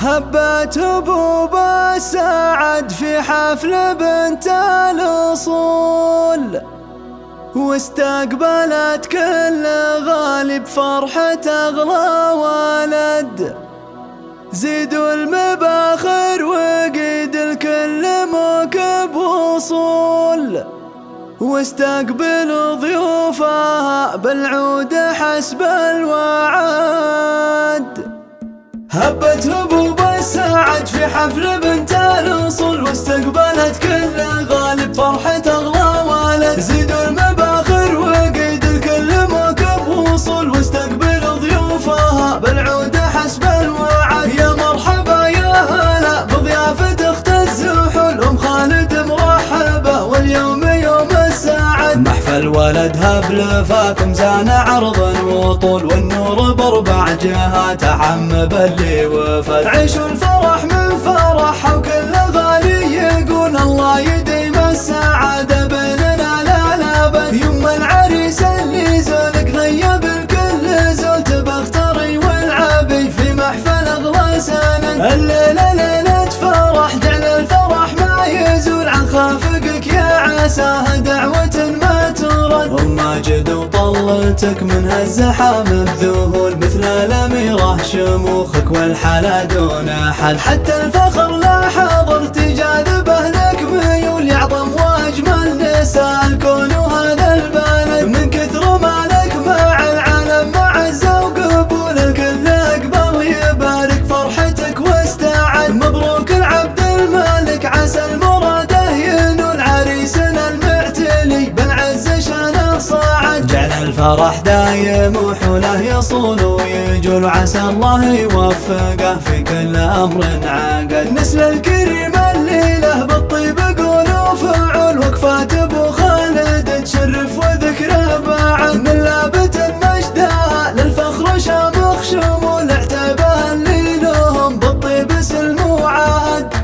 هبت هبوب السعد في حفل بنت الأصول، واستقبلت كل غالب فرحة أغلى ولد. زيدوا المباخر وقيد الكل موكب وصول، واستقبلوا ضيوفها بالعود حسب الوعد. هبت هبوب السعد في حفل بنت الأصول، واستقبلت كل غالب فرحة أغلى ولد. زيدوا المباخر وقيد الكل موكب وصول، واستقبلوا ضيوفها بالعود حسب الوعد. يا مرحبا يا هلا بضيافة أخت الزحول، أم خالد مرحبا واليوم يوم السعد. محفل ولدها بلفاكم زان عرض وطول، والنور باربع جهات عم باللي وفد. عيشوا الفرح من فرحها وكل غالي يقول الله يديم السعادة بيننا للأبد. يما العريس اللي زولك غيب الكل زول، تبختري والعبي في محفل أغلى سند. الليلة ليلة فرح جعل الفرح ما يزول، عن خافقك يا عساها دعوة ما ترد. أم ماجد وطلتك من هالزحام بذهول، مثل الأميرة شموخك والحلا دون حد. حتى الفخر لا حضرت جاذبه لك ميول، يعظم واجمل نساء الكون وهذا البلد. من كثر ما لك مع العالم معزة وقبول، الكل اقبل يبارك فرحتك واستعد. مبروك العبد الملك عسى المراده ينول، عريسنا المعتلي بالعز شانه صاعد. جعل الفرح دايم وحوله يصون ويجول، وعسى الله يوفقه في كل أمر عقد. نسل الكريم الليلة بالطيب قول وفعل، وقفات أبو خالد تشرف وذكره بعد. من لابت مجدها للفخر شامخ شمول، اعتبه اللي لهم بالطيب سلم وعهد.